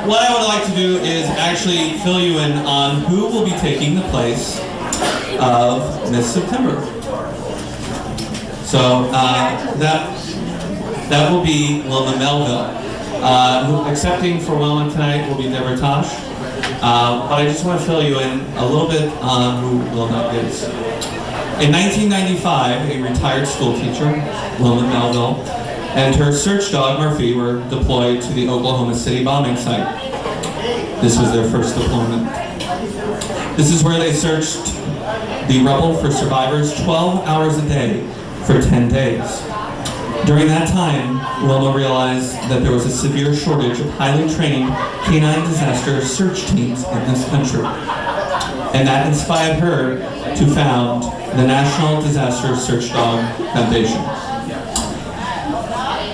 What I would like to do is actually fill you in on who will be taking the place of Miss September. So that will be Wilma Melville. Accepting for Wilma tonight will be Deborah Tosh. But I just want to fill you in a little bit on who Wilma is. In 1995, a retired school teacher, Wilma Melville, and her search dog, Murphy, were deployed to the Oklahoma City bombing site. This was their first deployment. This is where they searched the rubble for survivors 12 hours a day for 10 days. During that time, Wilma realized that there was a severe shortage of highly trained canine disaster search teams in this country. And that inspired her to found the National Disaster Search Dog Foundation.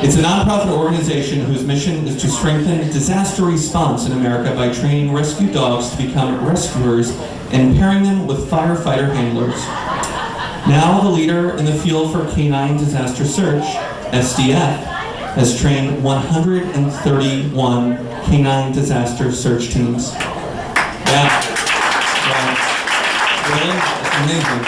It's a nonprofit organization whose mission is to strengthen disaster response in America by training rescue dogs to become rescuers and pairing them with firefighter handlers. Now the leader in the field for canine disaster search, SDF, has trained 131 canine disaster search teams. Yeah. Amazing.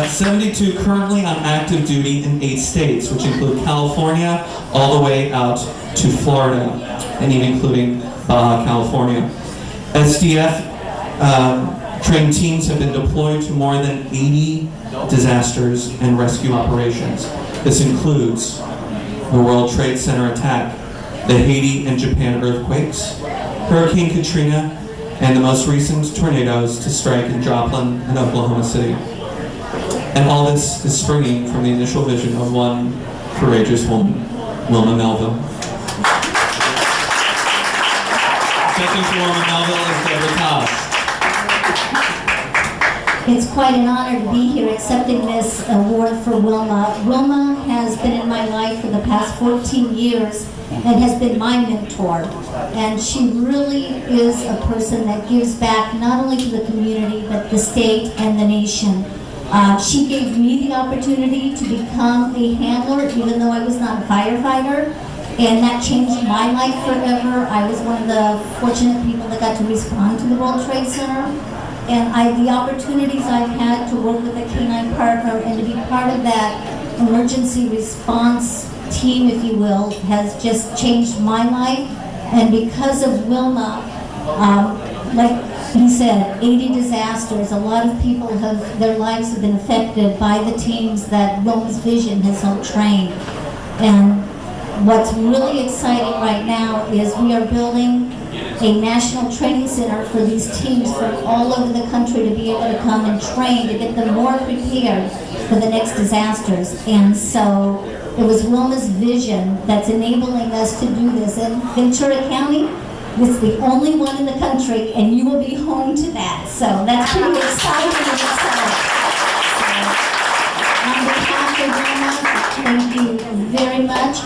72 currently on active duty in 8 states, which include California all the way out to Florida, and even including Baja California. SDF trained teams have been deployed to more than 80 disasters and rescue operations. This includes the World Trade Center attack, the Haiti and Japan earthquakes, Hurricane Katrina, and the most recent tornadoes to strike in Joplin and Oklahoma City. And all this is springing from the initial vision of one courageous woman, Wilma Melville. Second to Wilma Melville is Deborah Tosh. It's quite an honor to be here accepting this award for Wilma. Wilma has been in my life for the past 14 years and has been my mentor. And she really is a person that gives back not only to the community, but the state and the nation. She gave me the opportunity to become a handler, even though I was not a firefighter, and that changed my life forever. I was one of the fortunate people that got to respond to the World Trade Center, and the opportunities I've had to work with a canine partner and to be part of that emergency response team, if you will, has just changed my life. And because of Wilma, like he said, 80 disasters. A lot of people their lives have been affected by the teams that Wilma's vision has helped train. And what's really exciting right now is we are building a national training center for these teams from all over the country to be able to come and train to get them more prepared for the next disasters. And so it was Wilma's vision that's enabling us to do this. In Ventura County, it's the only one in the country, and you will be home to that. So that's pretty exciting in itself. So, on behalf of Wilma, thank you very much.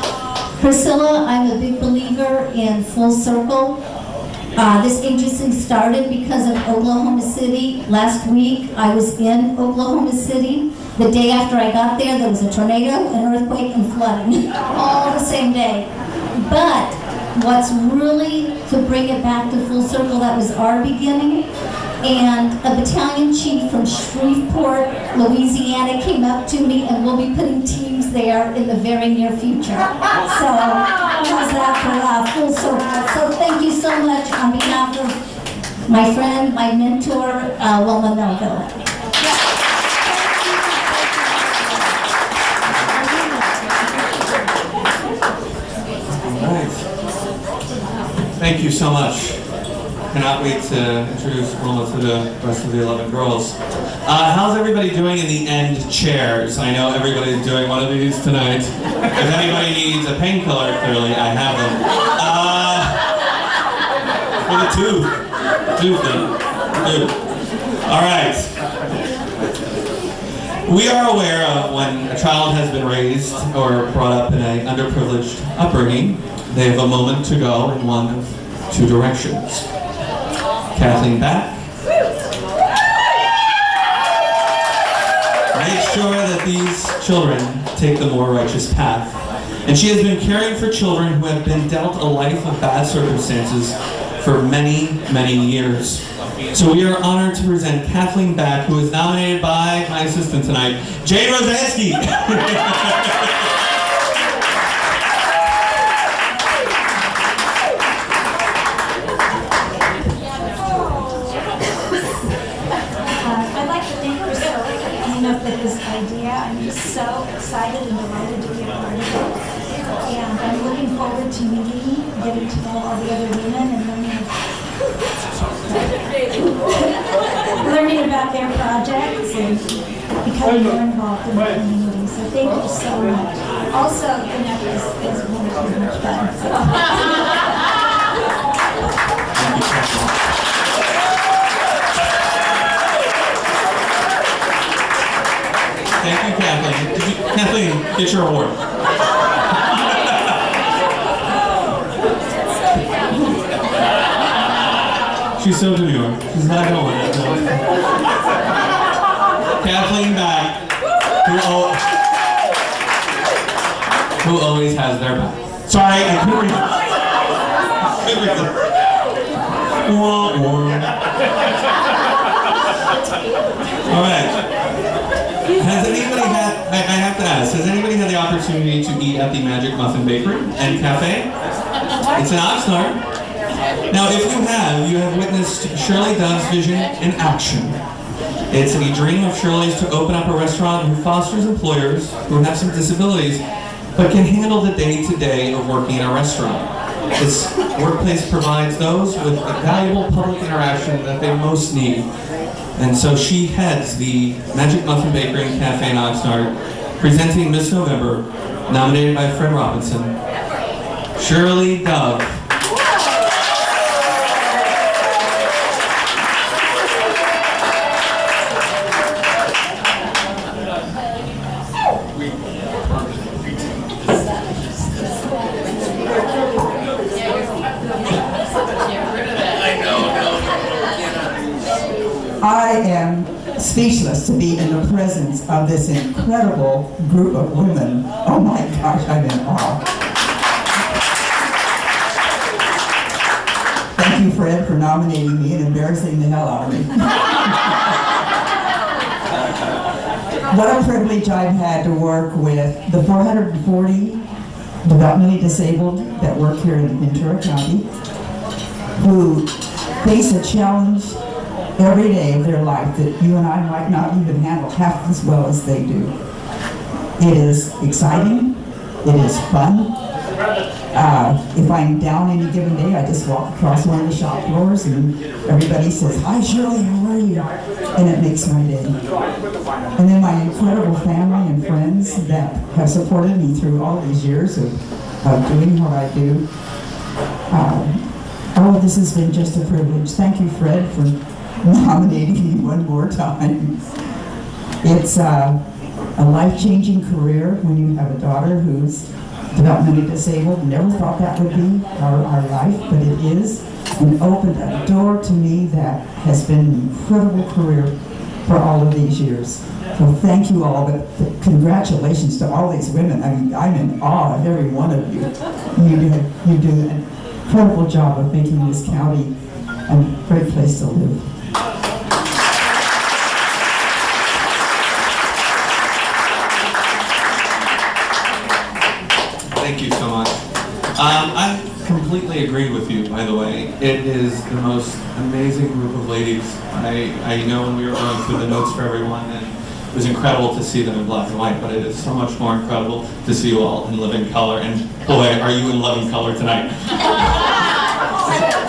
Priscilla, I'm a big believer in full circle. This agency started because of Oklahoma City. Last week, I was in Oklahoma City. The day after I got there was a tornado, an earthquake, and flooding, all the same day. But what's really to bring it back to full circle, that was our beginning. And a battalion chief from Shreveport, Louisiana came up to me, and we'll be putting teams there in the very near future. So how's that for full circle? So thank you so much on behalf of my friend, my mentor, Wilma Melville. Thank you so much. Cannot wait to introduce Wilma to the rest of the 11 girls. How's everybody doing in the end chairs? I know everybody's doing one of these tonight. If anybody needs a painkiller, clearly I have them. With a tooth thing. All right. We are aware of when a child has been raised or brought up in an underprivileged upbringing, they have a moment to go in one of 2 directions. Kathleen back. Make sure that these children take the more righteous path And she has been caring for children who have been dealt a life of bad circumstances for many, many years. So we are honored to present Kathleen Back, who is nominated by my assistant tonight, Jane Rosansky. I'd like to thank Priscilla for coming up with this idea. I'm just so excited and delighted to be a part of it. And I'm looking forward to meeting, getting to know all the other women and learning about their projects and becoming more involved in the community. So thank you so much. Also, the necklace is wonderfully much fun. Thank you, Kathleen. Kathleen, get your award. She's so demure. She's not going to Kathleen Back, who always has their back. Sorry, I couldn't read it. All right. Has anybody had, I have to ask, has anybody had the opportunity to eat at the Magic Muffin Bakery and Cafe? It's in Oxnard. Now, if you have witnessed Shirley Dove's vision in action. It's a dream of Shirley's to open up a restaurant who fosters employers who have some disabilities, but can handle the day-to-day of working in a restaurant. This workplace provides those with valuable public interaction that they most need. And so she heads the Magic Muffin Bakery and Cafe in Oxnard, presenting Miss November, nominated by Fred Robinson, Shirley Dove. I am speechless to be in the presence of this incredible group of women. Oh my gosh, I'm in awe. Thank you, Fred, for nominating me and embarrassing the hell out of me. What a privilege I've had to work with the 440 developmentally disabled that work here in Ventura County, who face a challenge every day of their life that you and I might not even handle half as well as they do. It is exciting. It is fun. If I'm down any given day, I just walk across one of the shop floors and everybody says, "Hi Shirley, how are you?" And it makes my day. And then my incredible family and friends that have supported me through all these years of doing what I do. All of this has been just a privilege. Thank you, Fred, for nominating me one more time. It's a life-changing career when you have a daughter who's developmentally disabled. Never thought that would be our life, but it is. And opened a door to me that has been an incredible career for all of these years. So thank you all, but congratulations to all these women. I mean, I'm in awe of every one of you. You do an incredible job of making this county a great place to live. Thank you so much. I completely agree with you, by the way. It is the most amazing group of ladies. I know when we were going through the notes for everyone, and it was incredible to see them in black and white, but it is so much more incredible to see you all in living color. And boy, are you in living color tonight.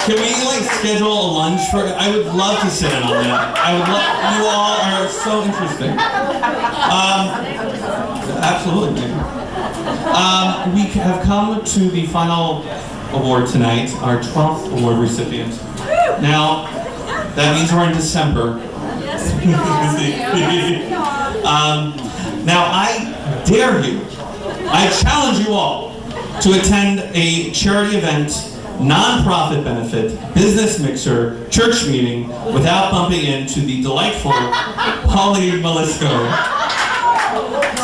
Can we schedule a lunch for, I would love to sit in on that. I would love, you all are so interesting. Absolutely. We have come to the final award tonight, our 12th award recipient. Now, that means we're in December. Now, I dare you, I challenge you all to attend a charity event, non-profit benefit, business mixer, church meeting without bumping into the delightful Pauline Malisco.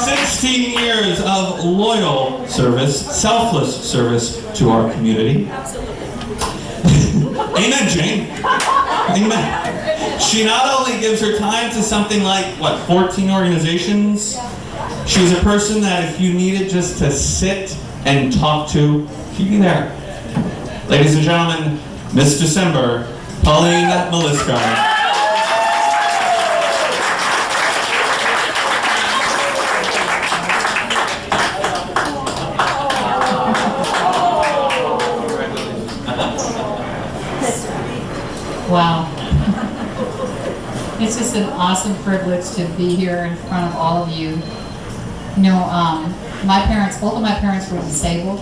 16 years of loyal service, selfless service to our community. Amen, Jane. Amen. She not only gives her time to something like, 14 organizations? She's a person that if you needed just to sit and talk to, she'd be there. Ladies and gentlemen, Miss December, Pauline Maliska. Wow. It's just an awesome privilege to be here in front of all of you. You know, both of my parents were disabled,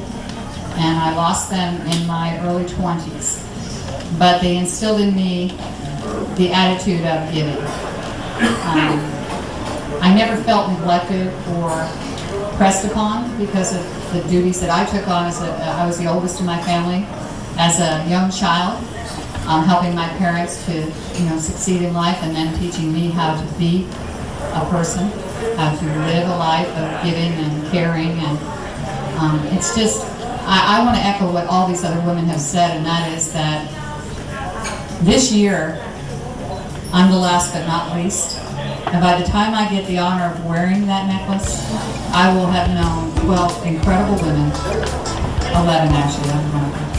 and I lost them in my early 20s. But they instilled in me the attitude of giving. I never felt neglected or pressed upon because of the duties that I took on. I was the oldest in my family. As a young child, helping my parents to, succeed in life, and then teaching me how to be a person, how to live a life of giving and caring, and it's just, I want to echo what all these other women have said, and that is that this year, I'm the last but not least, and by the time I get the honor of wearing that necklace, I will have known 12 incredible women, 11 actually, I'm one of them.